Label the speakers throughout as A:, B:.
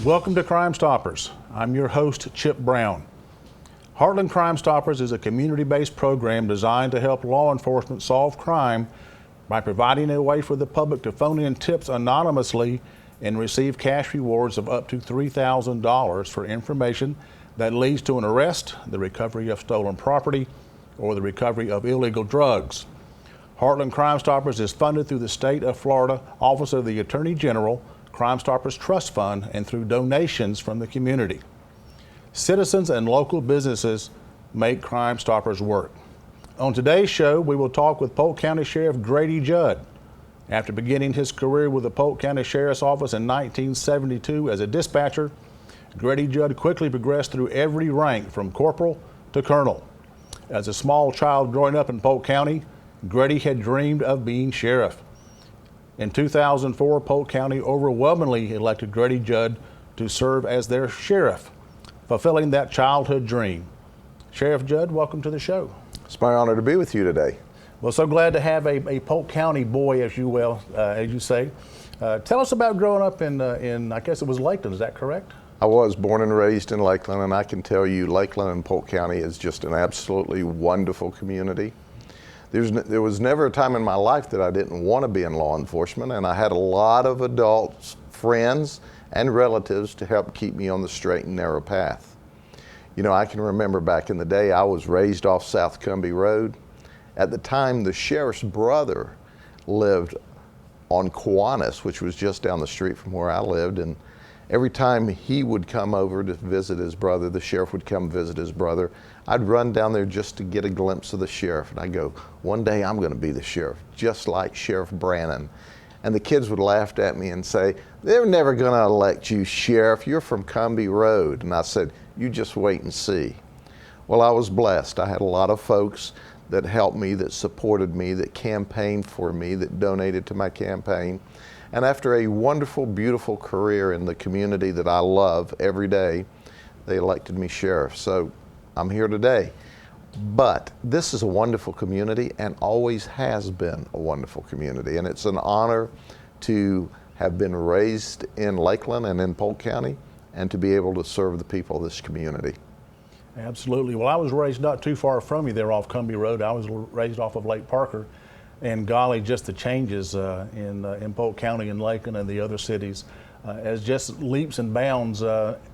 A: Welcome to Crime Stoppers. I'm your host, Chip Brown. Heartland Crime Stoppers is a community-based program designed to help law enforcement solve crime by providing a way for the public to phone in tips anonymously and receive cash rewards of up to $3,000 for information that leads to an arrest, the recovery of stolen property, or the recovery of illegal drugs. Heartland Crime Stoppers is funded through the State of Florida Office of the Attorney General, Crime Stoppers Trust Fund, and through donations from the community. Citizens and local businesses make Crime Stoppers work. On today's show, we will talk with Polk County Sheriff Grady Judd. After beginning his career with the Polk County Sheriff's Office in 1972 as a dispatcher, Grady Judd quickly progressed through every rank from corporal to colonel. As a small child growing up in Polk County, Grady had dreamed of being sheriff. In 2004, Polk County overwhelmingly elected Grady Judd to serve as their sheriff, fulfilling that childhood dream. Sheriff Judd, welcome to the show.
B: It's my honor to be with you today.
A: Well, so glad to have a Polk County boy, as you say. Tell us about growing up in I guess it was Lakeland, is that correct?
B: I was born and raised in Lakeland, and I can tell you Lakeland and Polk County is just an absolutely wonderful community. There was never a time in my life that I didn't want to be in law enforcement, and I had a lot of adults, friends, and relatives to help keep me on the straight and narrow path. You know, I can remember back in the day, I was raised off South Cumbie Road. At the time, the sheriff's brother lived on Kiwanis, which was just down the street from where I lived, and every time he would come over to visit his brother, the sheriff would come visit his brother, I'd run down there just to get a glimpse of the sheriff. And I'd go, one day I'm going to be the sheriff, just like Sheriff Brannon. And the kids would laugh at me and say, they're never going to elect you sheriff. You're from Cumbie Road. And I said, you just wait and see. Well, I was blessed. I had a lot of folks that helped me, that supported me, that campaigned for me, that donated to my campaign. And after a wonderful, beautiful career in the community that I love every day, they elected me sheriff. So I'm here today. But this is a wonderful community and always has been a wonderful community. And it's an honor to have been raised in Lakeland and in Polk County and to be able to serve the people of this community.
A: Absolutely. Well, I was raised not too far from you there off Cumbie Road. I was raised off of Lake Parker. And golly, just the changes in Polk County and Lakeland and the other cities as just leaps and bounds.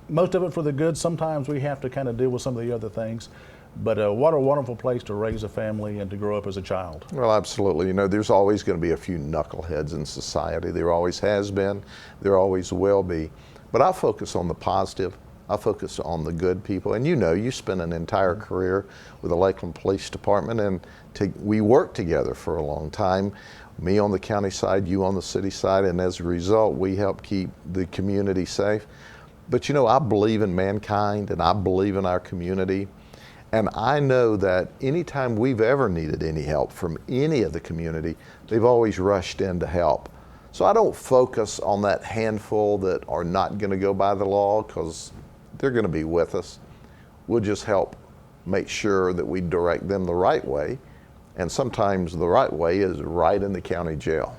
A: Most of it for the good. Sometimes we have to kind of deal with some of the other things. But what a wonderful place to raise a family and to grow up as a child.
B: Well, absolutely. You know, there's always going to be a few knuckleheads in society. There always has been. There always will be. But I focus on the positive. I focus on the good people. And you know, you spent an entire career with the Lakeland Police Department, and we worked together for a long time. Me on the county side, you on the city side, and as a result, we help keep the community safe. But you know, I believe in mankind and I believe in our community. And I know that anytime we've ever needed any help from any of the community, they've always rushed in to help. So I don't focus on that handful that are not going to go by the law, because they're going to be with us. We'll just help make sure that we direct them the right way. And sometimes the right way is right in the county jail.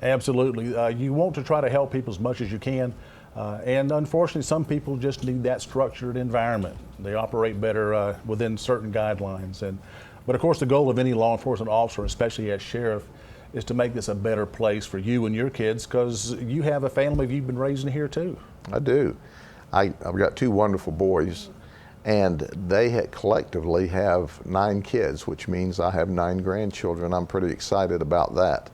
A: Absolutely. You want to try to help people as much as you can. And unfortunately, some people just need that structured environment. They operate better within certain guidelines. But of course, the goal of any law enforcement officer, especially as sheriff, is to make this a better place for you and your kids, because you have a family you've been raising here too.
B: I do. I've got two wonderful boys, and they collectively have 9 kids, which means I have 9 grandchildren. I'm pretty excited about that.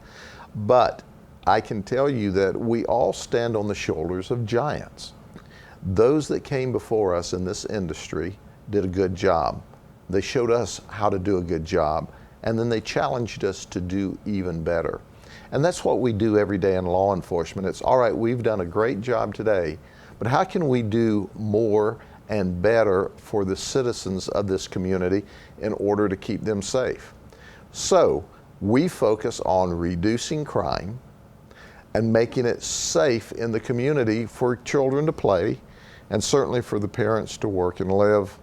B: But I can tell you that we all stand on the shoulders of giants. Those that came before us in this industry did a good job. They showed us how to do a good job, and then they challenged us to do even better. And that's what we do every day in law enforcement. It's all right, we've done a great job today, but how can we do more and better for the citizens of this community in order to keep them safe? So we focus on reducing crime and making it safe in the community for children to play, and certainly for the parents to work and live,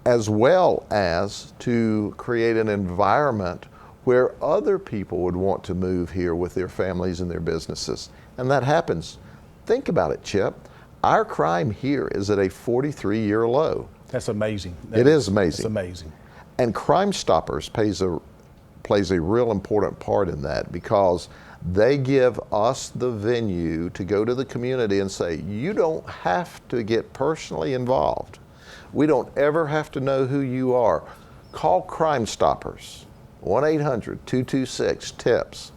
B: as well as to create an environment where other people would want to move here with their families and their businesses. And that happens. Think about it, Chip. Our crime here is at a 43-year low.
A: That's amazing.
B: It is amazing.
A: It's amazing.
B: And Crime Stoppers plays a real important part in that, because they give us the venue to go to the community and say, you don't have to get personally involved. We don't ever have to know who you are. Call Crime Stoppers, 1-800-226-TIPS.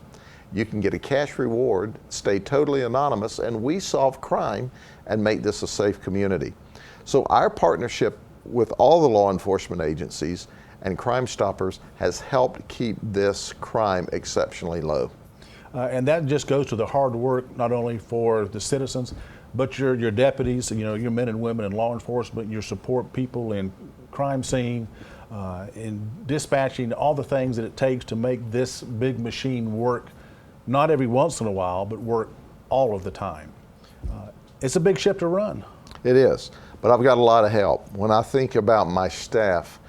B: You can get a cash reward, stay totally anonymous, and we solve crime and make this a safe community. So our partnership with all the law enforcement agencies and Crime Stoppers has helped keep this crime exceptionally low.
A: And that just goes to the hard work, not only for the citizens, but your deputies, your men and women in law enforcement, your support people in crime scene, in dispatching, all the things that it takes to make this big machine work, not every once in a while, but work all of the time. It's a big ship to run.
B: It is, but I've got a lot of help. When I think about my staff,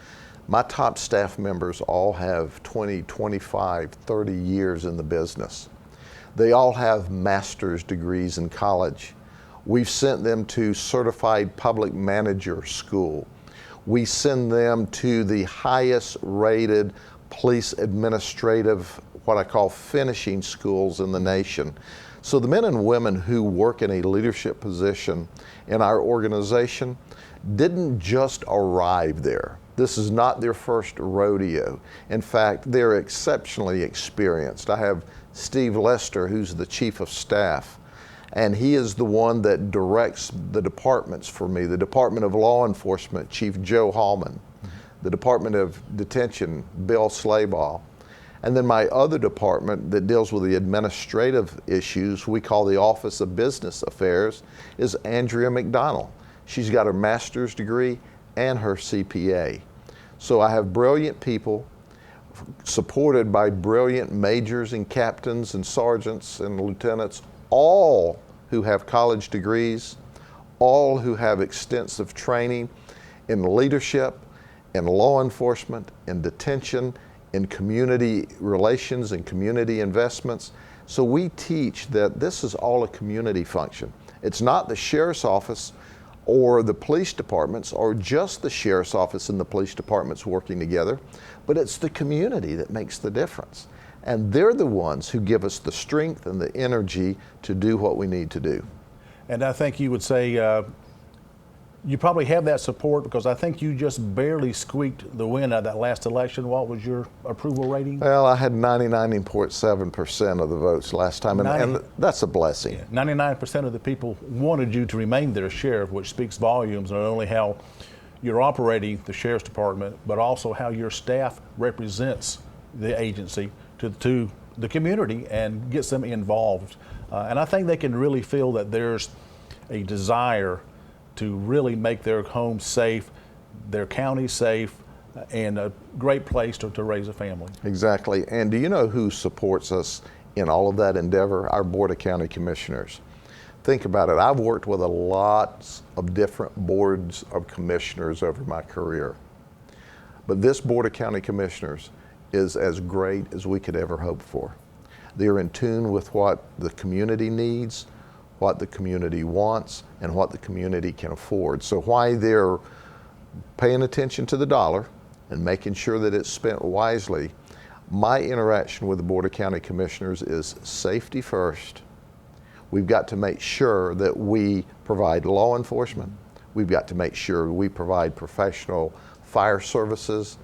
B: my top staff members all have 20, 25, 30 years in the business. They all have master's degrees in college. We've sent them to certified public manager school. We send them to the highest rated police administrative, what I call finishing schools in the nation. So the men and women who work in a leadership position in our organization didn't just arrive there. This is not their first rodeo. In fact, they're exceptionally experienced. I have Steve Lester, who's the chief of staff, and he is the one that directs the departments for me. The Department of Law Enforcement, Chief Joe Hallman. The Department of Detention, Bill Slabaugh. And then my other department that deals with the administrative issues, we call the Office of Business Affairs, is Andrea McDonald. She's got her master's degree and her CPA. So I have brilliant people supported by brilliant majors and captains and sergeants and lieutenants, all who have college degrees, all who have extensive training in leadership, in law enforcement, in detention, in community relations and community investments. So we teach that this is all a community function. It's not the sheriff's office or the police departments, or just the sheriff's office and the police departments working together, but it's the community that makes the difference. And they're the ones who give us the strength and the energy to do what we need to do.
A: And I think you would say you probably have that support, because I think you just barely squeaked the win out of that last election. What was your approval rating?
B: Well, I had 99.7% of the votes last time, and that's a blessing.
A: Yeah, 99% of the people wanted you to remain their sheriff, which speaks volumes not only how you're operating the sheriff's department, but also how your staff represents the agency to the community and gets them involved. And I think they can really feel that there's a desire to really make their home safe, their county safe, and a great place to raise a family.
B: Exactly. And do you know who supports us in all of that endeavor? Our Board of County Commissioners. Think about it. I've worked with a lot of different boards of commissioners over my career. But this Board of County Commissioners is as great as we could ever hope for. They're in tune with what the community needs, what the community wants, and what the community can afford. So while they're paying attention to the dollar and making sure that it's spent wisely, my interaction with the Board of County Commissioners is safety first. We've got to make sure that we provide law enforcement. We've got to make sure we provide professional fire services,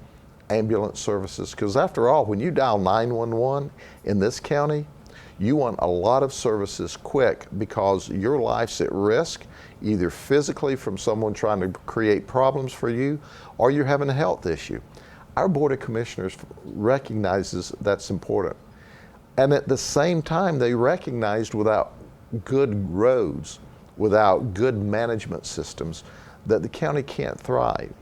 B: ambulance services, because after all, when you dial 911 in this county, you want a lot of services quick, because your life's at risk, either physically from someone trying to create problems for you, or you're having a health issue. Our Board of Commissioners recognizes that's important. And at the same time, they recognized without good roads, without good management systems, that the county can't thrive.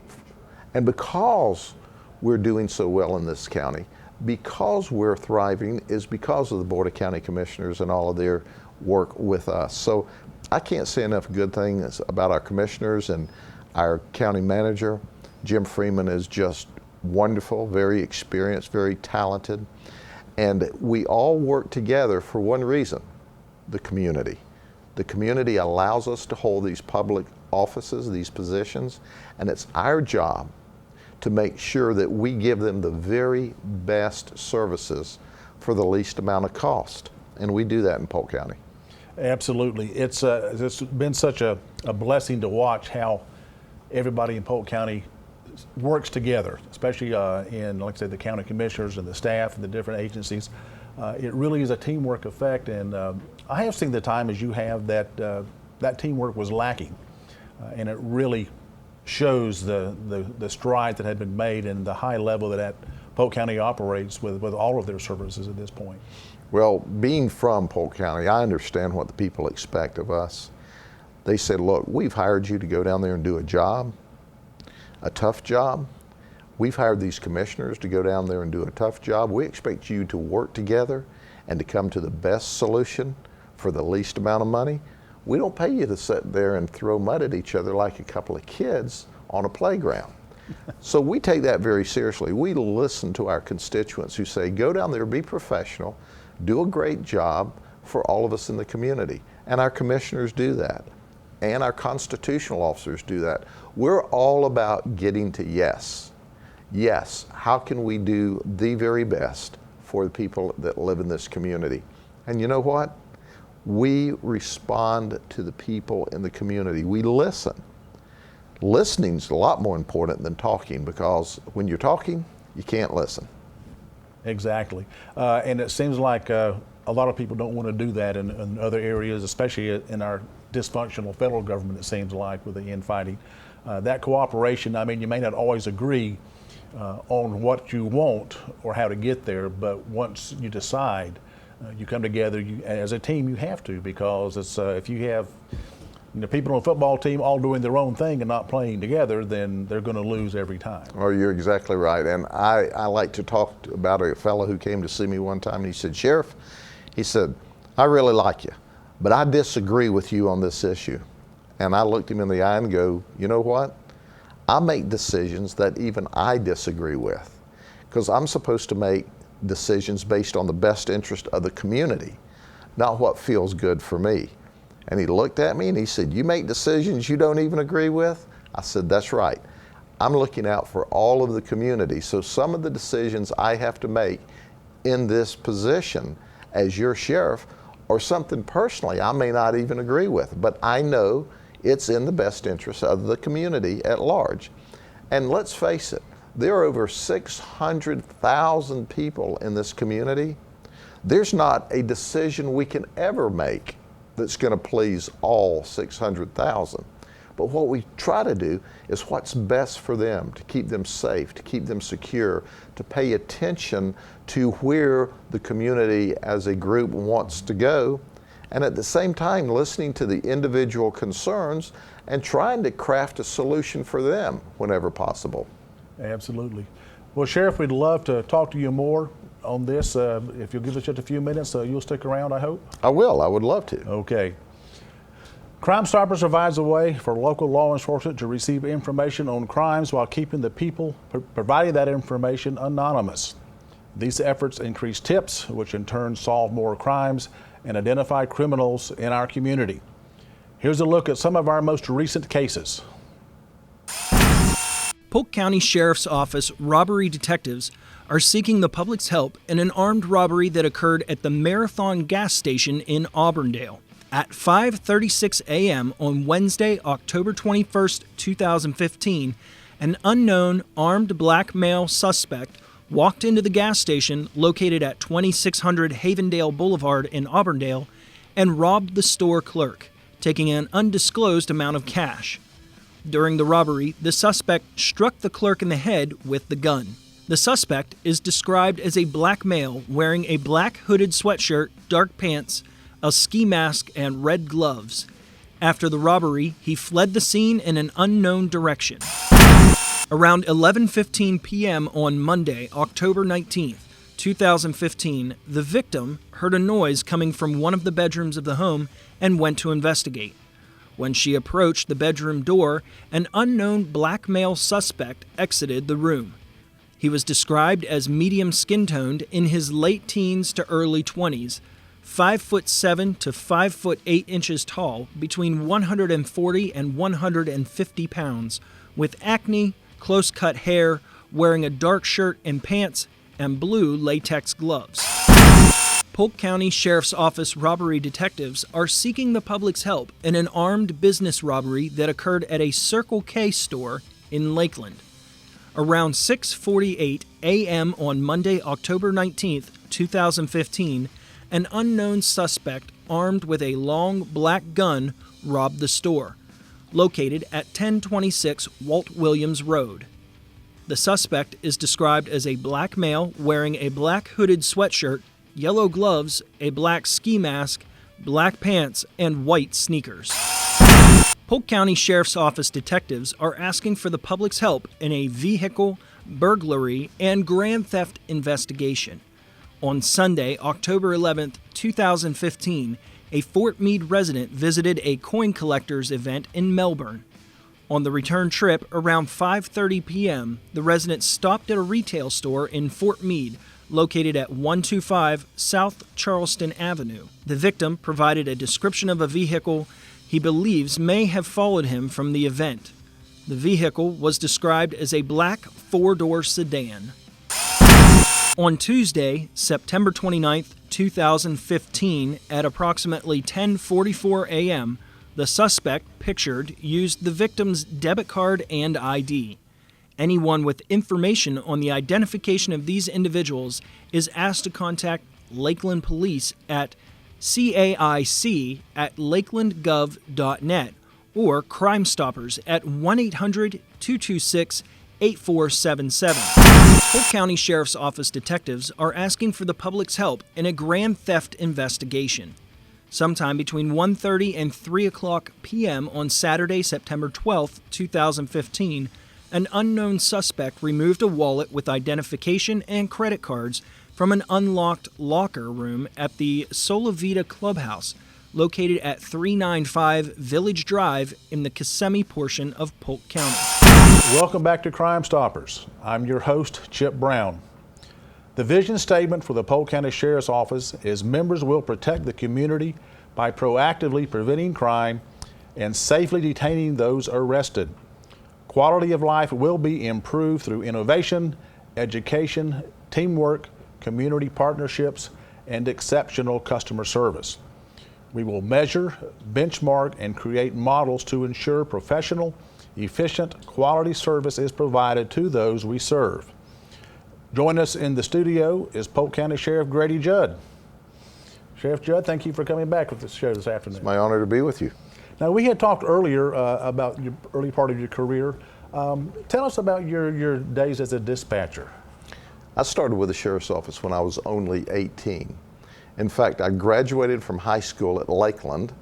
B: And because we're doing so well in this county, because we're thriving, is because of the Board of County Commissioners and all of their work with us. So I can't say enough good things about our commissioners, and our county manager. Jim Freeman is just wonderful, very experienced, very talented. And we all work together for one reason: the community. The community allows us to hold these public offices, these positions, and it's our job to make sure that we give them the very best services for the least amount of cost. And we do that in Polk County.
A: Absolutely. It's been such a blessing to watch how everybody in Polk County works together, especially in, like I said, the county commissioners and the staff and the different agencies. It really is a teamwork effect, and I have seen the time as you have that that teamwork was lacking, and it really shows the strides that had been made and the high level that Polk County operates with all of their services at this point.
B: Well, being from Polk County, I understand what the people expect of us. They said, look, we've hired you to go down there and do a job, a tough job. We've hired these commissioners to go down there and do a tough job. We expect you to work together and to come to the best solution for the least amount of money. We don't pay you to sit there and throw mud at each other like a couple of kids on a playground. So we take that very seriously. We listen to our constituents who say, go down there, be professional, do a great job for all of us in the community. And our commissioners do that. And our constitutional officers do that. We're all about getting to yes. Yes, how can we do the very best for the people that live in this community? And you know what? We respond to the people in the community. We listen. Listening's a lot more important than talking, because when you're talking, you can't listen.
A: Exactly. And it seems like a lot of people don't want to do that in other areas, especially in our dysfunctional federal government, it seems like, with the infighting. That cooperation, I mean, you may not always agree on what you want or how to get there, but once you decide, you come together as a team. You have to, because it's, if you have people on a football team all doing their own thing and not playing together, then they're going to lose every time.
B: Oh, you're exactly right. And I like to talk about a fellow who came to see me one time, and he said, Sheriff, he said, I really like you, but I disagree with you on this issue. And I looked him in the eye and go, you know what? I make decisions that even I disagree with, because I'm supposed to make decisions based on the best interest of the community, not what feels good for me. And he looked at me and he said, you make decisions you don't even agree with? I said, that's right. I'm looking out for all of the community. So some of the decisions I have to make in this position as your sheriff are something personally I may not even agree with, but I know it's in the best interest of the community at large. And let's face it, there are over 600,000 people in this community. There's not a decision we can ever make that's going to please all 600,000. But what we try to do is what's best for them, to keep them safe, to keep them secure, to pay attention to where the community as a group wants to go, and at the same time listening to the individual concerns and trying to craft a solution for them whenever possible.
A: Absolutely. Well, Sheriff, we'd love to talk to you more on this. If you'll give us just a few minutes, you'll stick around, I hope?
B: I will. I would love to.
A: Okay. Crime Stoppers provides a way for local law enforcement to receive information on crimes while keeping the people providing that information anonymous. These efforts increase tips, which in turn solve more crimes and identify criminals in our community. Here's a look at some of our most recent cases.
C: Polk County Sheriff's Office robbery detectives are seeking the public's help in an armed robbery that occurred at the Marathon gas station in Auburndale. At 5:36 a.m. on Wednesday, October 21st, 2015, an unknown armed black male suspect walked into the gas station located at 2600 Havendale Boulevard in Auburndale and robbed the store clerk, taking an undisclosed amount of cash. During the robbery, the suspect struck the clerk in the head with the gun. The suspect is described as a black male wearing a black hooded sweatshirt, dark pants, a ski mask, and red gloves. After the robbery, he fled the scene in an unknown direction. Around 11:15 p.m. on Monday, October 19th, 2015, the victim heard a noise coming from one of the bedrooms of the home and went to investigate. When she approached the bedroom door, an unknown black male suspect exited the room. He was described as medium skin-toned, in his late teens to early 20s, 5'7" to 5'8" tall, between 140 and 150 pounds, with acne, close-cut hair, wearing a dark shirt and pants, and blue latex gloves. Polk County Sheriff's Office robbery detectives are seeking the public's help in an armed business robbery that occurred at a Circle K store in Lakeland. Around 6:48 a.m. on Monday, October 19, 2015, an unknown suspect armed with a long black gun robbed the store, located at 1026 Walt Williams Road. The suspect is described as a black male wearing a black hooded sweatshirt, yellow gloves, a black ski mask, black pants, and white sneakers. Polk County Sheriff's Office detectives are asking for the public's help in a vehicle, burglary, and grand theft investigation. On Sunday, October 11, 2015, a Fort Meade resident visited a coin collector's event in Melbourne. On the return trip, around 5:30 p.m., the resident stopped at a retail store in Fort Meade, located at 125 South Charleston Avenue. The victim provided a description of a vehicle he believes may have followed him from the event. The vehicle was described as a black four-door sedan. On Tuesday, September 29, 2015, at approximately 10:44 a.m., the suspect pictured used the victim's debit card and ID. Anyone with information on the identification of these individuals is asked to contact Lakeland Police at caic@lakelandgov.net or Crime Stoppers at 1-800-226-8477. Polk County Sheriff's Office detectives are asking for the public's help in a grand theft investigation. Sometime between 1:30 and 3 o'clock p.m. on Saturday, September 12, 2015, an unknown suspect removed a wallet with identification and credit cards from an unlocked locker room at the Solavita Clubhouse, located at 395 Village Drive in the Kissimmee portion of Polk County.
A: Welcome back to Crime Stoppers. I'm your host, Chip Brown. The vision statement for the Polk County Sheriff's Office is members will protect the community by proactively preventing crime and safely detaining those arrested. Quality of life will be improved through innovation, education, teamwork, community partnerships, and exceptional customer service. We will measure, benchmark, and create models to ensure professional, efficient, quality service is provided to those we serve. Join us in the studio is Polk County Sheriff Grady Judd. Sheriff Judd, thank you for coming back with the show this afternoon.
B: It's my honor to be with you.
A: Now, we had talked earlier about your early part of your career. Tell us about your days as a dispatcher.
B: I started with the Sheriff's Office when I was only 18. In fact, I graduated from high school at Lakeland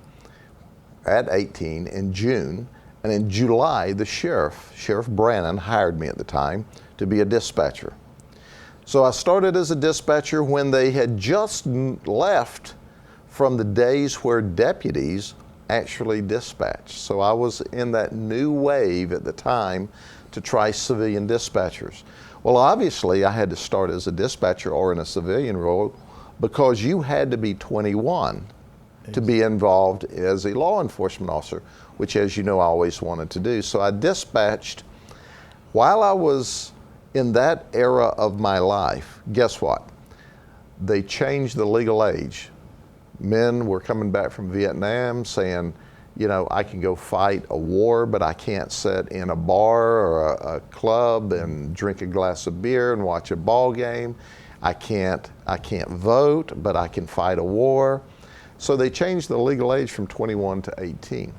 B: at 18 in June, and in July, the Sheriff Brannon, hired me at the time to be a dispatcher. So I started as a dispatcher when they had just left from the days where deputies actually dispatched. So I was in that new wave at the time to try civilian dispatchers. Well, obviously I had to start as a dispatcher or in a civilian role because you had to be 21 to be involved as a law enforcement officer, which, as you know, I always wanted to do. So I dispatched while I was in that era of my life. Guess what? They changed the legal age. Men were coming back from Vietnam saying, you know, I can go fight a war, but I can't sit in a bar or a club and drink a glass of beer and watch a ball game. I can't vote, but I can fight a war. So they changed the legal age from 21 to 18.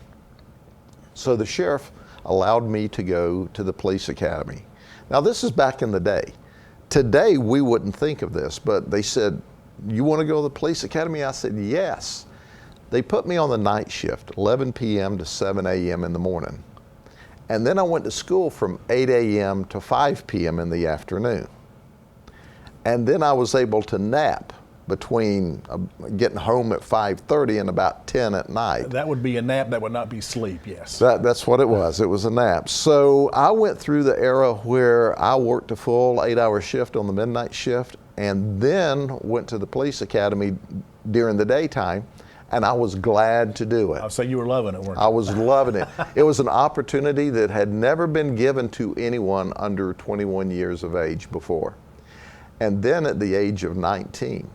B: So the sheriff allowed me to go to the police academy. Now, this is back in the day. Today, we wouldn't think of this, but they said, you want to go to the police academy? I said, yes. They put me on the night shift, 11 p.m. to 7 a.m. in the morning. And then I went to school from 8 a.m. to 5 p.m. in the afternoon. And then I was able to nap between getting home at 5:30 and about 10 at night.
A: That would be a nap, that would not be sleep, yes.
B: That's what it was. It was a nap. So I went through the era where I worked a full 8-hour shift on the midnight shift and then went to the police academy during the daytime, and I was glad to do it.
A: I'll say you were loving it, weren't you?
B: I was loving it. It was an opportunity that had never been given to anyone under 21 years of age before. And then at the age of 19,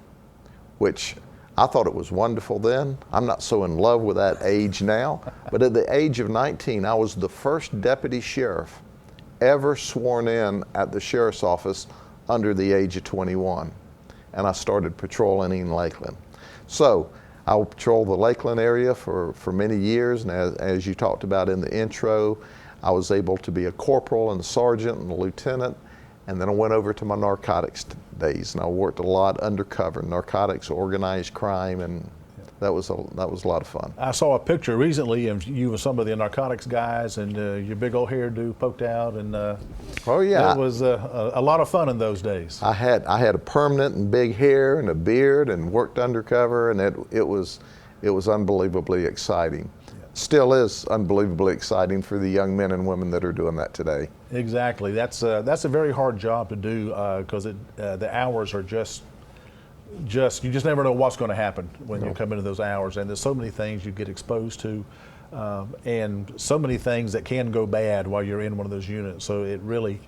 B: which I thought it was wonderful then. I'm not so in love with that age now, but at the age of 19, I was the first deputy sheriff ever sworn in at the sheriff's office under the age of 21. And I started patrolling in Lakeland. So I patrolled the Lakeland area for many years, and as you talked about in the intro, I was able to be a corporal and a sergeant and a lieutenant, and then I went over to my narcotics days, and I worked a lot undercover, narcotics, organized crime, and that was a lot of fun.
A: I saw a picture recently of you with some of the narcotics guys, and your big old hairdo poked out, and
B: oh yeah,
A: it was a lot of fun in those days.
B: I had a permanent and big hair and a beard, and worked undercover, and it was unbelievably exciting. Still is unbelievably exciting for the young men and women that are doing that today.
A: Exactly. That's a very hard job to do because the hours are just you just never know what's going to happen when you come into those hours, and there's so many things you get exposed to, and so many things that can go bad while you're in one of those units. So it really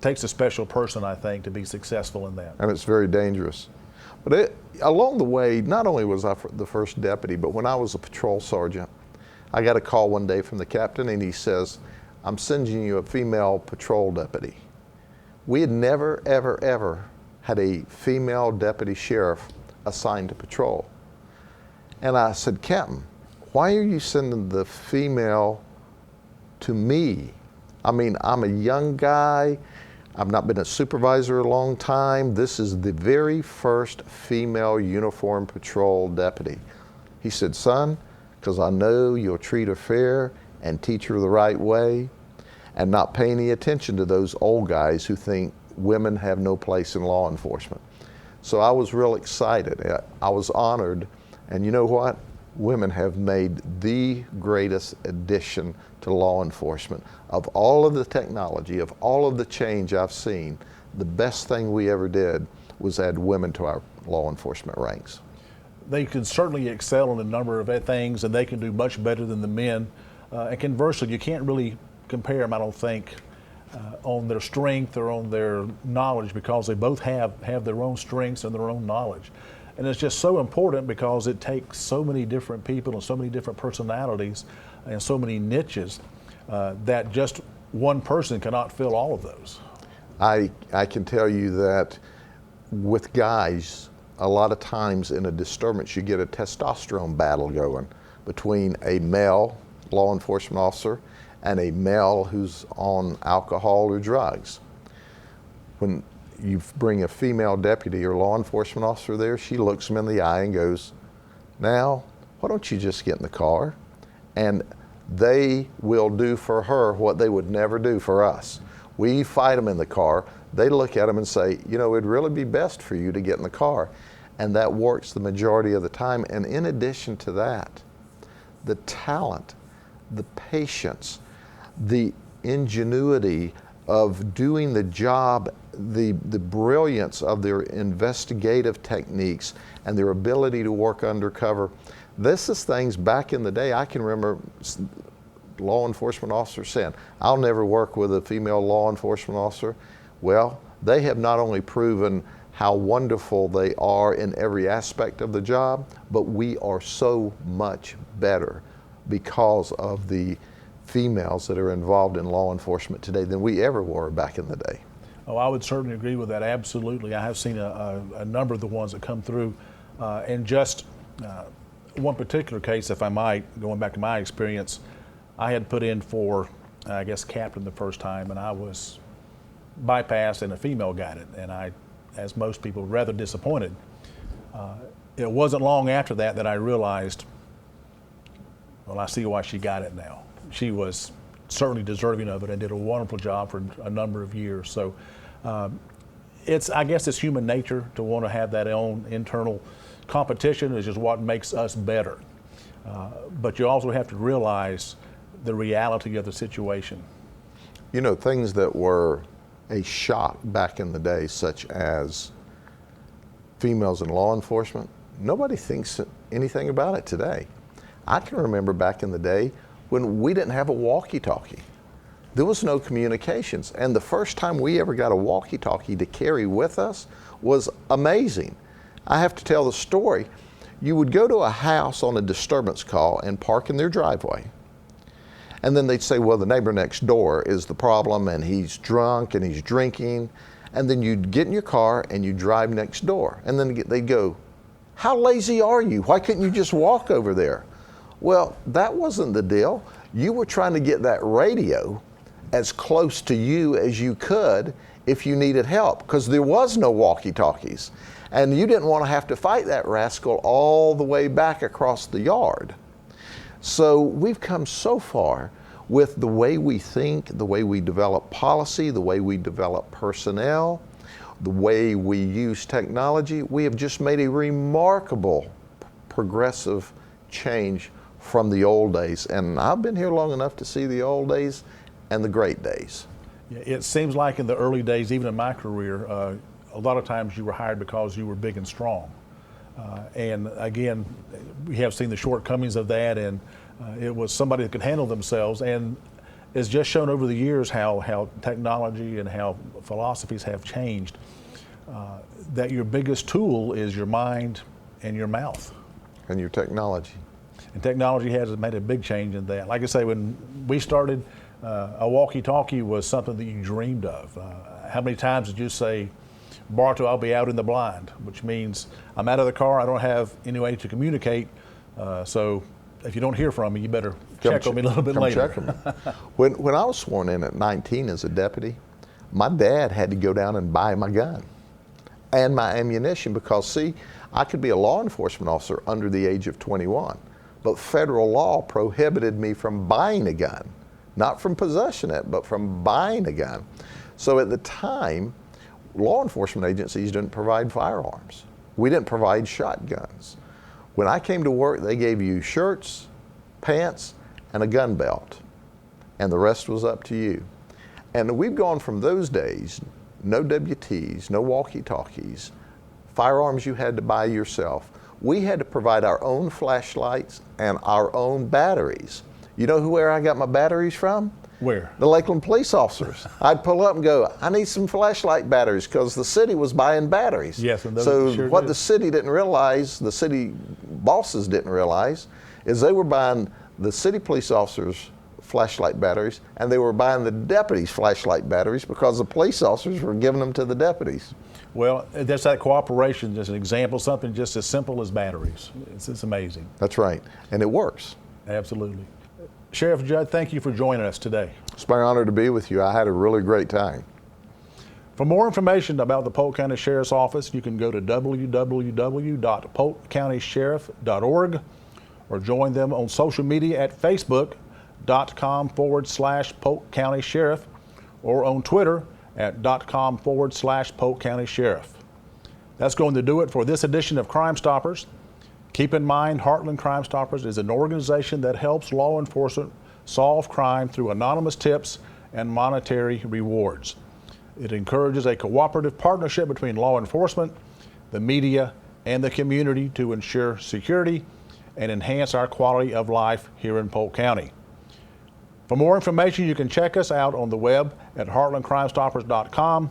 A: takes a special person, I think, to be successful in that.
B: And it's very dangerous. But along the way, not only was I the first deputy, but when I was a patrol sergeant, I got a call one day from the captain, and he says, "I'm sending you a female patrol deputy." We had never, ever, ever had a female deputy sheriff assigned to patrol. And I said, "Captain, why are you sending the female to me? I mean, I'm a young guy. I've not been a supervisor a long time. This is the very first female uniform patrol deputy." He said, "Son, because I know you'll treat her fair and teach her the right way and not pay any attention to those old guys who think women have no place in law enforcement." So I was real excited. I was honored. And you know what? Women have made the greatest addition to law enforcement. Of all of the technology, of all of the change I've seen, the best thing we ever did was add women to our law enforcement ranks.
A: They can certainly excel in a number of things, and they can do much better than the men. And conversely, you can't really compare them, I don't think, on their strength or on their knowledge, because they both have their own strengths and their own knowledge. And it's just so important because it takes so many different people and so many different personalities and so many niches that just one person cannot fill all of those.
B: I can tell you that with guys, a lot of times in a disturbance, you get a testosterone battle going between a male law enforcement officer and a male who's on alcohol or drugs. When you bring a female deputy or law enforcement officer there, she looks him in the eye and goes, "Now, why don't you just get in the car?" And they will do for her what they would never do for us. We fight them in the car. They look at them and say, "You know, it'd really be best for you to get in the car." And that works the majority of the time. And in addition to that, the talent, the patience, the ingenuity of doing the job, the brilliance of their investigative techniques and their ability to work undercover. This is things back in the day. I can remember law enforcement officers saying, "I'll never work with a female law enforcement officer." Well, they have not only proven how wonderful they are in every aspect of the job, but we are so much better because of the females that are involved in law enforcement today than we ever were back in the day.
A: Oh, I would certainly agree with that, absolutely. I have seen a number of the ones that come through. And just one particular case, if I might, going back to my experience, I had put in for, I guess, captain the first time, and I was bypassed and a female got it. And I, as most people, rather disappointed. It wasn't long after that I realized, well, I see why she got it now. She was certainly deserving of it and did a wonderful job for a number of years. So I guess it's human nature to want to have that own internal competition. Is just what makes us better. But you also have to realize the reality of the situation.
B: You know, things that were a shock back in the day, such as females in law enforcement, nobody thinks anything about it today. I can remember back in the day when we didn't have a walkie-talkie. There was no communications. And the first time we ever got a walkie-talkie to carry with us was amazing. I have to tell the story. You would go to a house on a disturbance call and park in their driveway. And then they'd say, well, the neighbor next door is the problem and he's drunk and he's drinking. And then you'd get in your car and you'd drive next door. And then they'd go, how lazy are you? Why couldn't you just walk over there? Well, that wasn't the deal. You were trying to get that radio as close to you as you could if you needed help, because there was no walkie-talkies. And you didn't want to have to fight that rascal all the way back across the yard. So we've come so far with the way we think, the way we develop policy, the way we develop personnel, the way we use technology. We have just made a remarkable progressive change from the old days. And I've been here long enough to see the old days and the great days.
A: It seems like in the early days, even in my career, a lot of times you were hired because you were big and strong. And again, we have seen the shortcomings of that, and it was somebody that could handle themselves. And it's just shown over the years how technology and how philosophies have changed, that your biggest tool is your mind and your mouth.
B: And your technology.
A: And technology has made a big change in that. Like I say, when we started, a walkie-talkie was something that you dreamed of. How many times did you say, Bartow, I'll be out in the blind, which means I'm out of the car, I don't have any way to communicate, so if you don't hear from me, you better check on me a little bit later.
B: Check on me. When I was sworn in at 19 as a deputy, my dad had to go down and buy my gun and my ammunition because, see, I could be a law enforcement officer under the age of 21, but federal law prohibited me from buying a gun. Not from possessing it, but from buying a gun. So at the time, law enforcement agencies didn't provide firearms. We didn't provide shotguns. When I came to work, they gave you shirts, pants, and a gun belt. And the rest was up to you. And we've gone from those days, no WTs, no walkie-talkies, firearms you had to buy yourself. We had to provide our own flashlights and our own batteries. You know where I got my batteries from?
A: Where?
B: The Lakeland police officers. I'd pull up and go, I need some flashlight batteries, because the city was buying batteries.
A: Yes, and those
B: so
A: sure
B: what
A: did.
B: the city didn't realize, the city bosses didn't realize, is they were buying the city police officers' flashlight batteries, and they were buying the deputies' flashlight batteries because the police officers were giving them to the deputies.
A: Well, that's that cooperation, just an example, something just as simple as batteries. It's amazing.
B: That's right, and it works.
A: Absolutely. Sheriff Judd, thank you for joining us today.
B: It's my honor to be with you. I had a really great time.
A: For more information about the Polk County Sheriff's Office, you can go to www.polkcountysheriff.org or join them on social media at facebook.com/Polk County Sheriff or on Twitter at .com/Polk County Sheriff. That's going to do it for this edition of Crime Stoppers. Keep in mind, Heartland Crime Stoppers is an organization that helps law enforcement solve crime through anonymous tips and monetary rewards. It encourages a cooperative partnership between law enforcement, the media, and the community to ensure security and enhance our quality of life here in Polk County. For more information, you can check us out on the web at heartlandcrimestoppers.com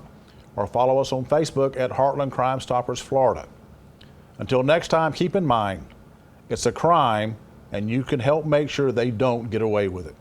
A: or follow us on Facebook at Heartland Crime Stoppers Florida. Until next time, keep in mind, it's a crime and you can help make sure they don't get away with it.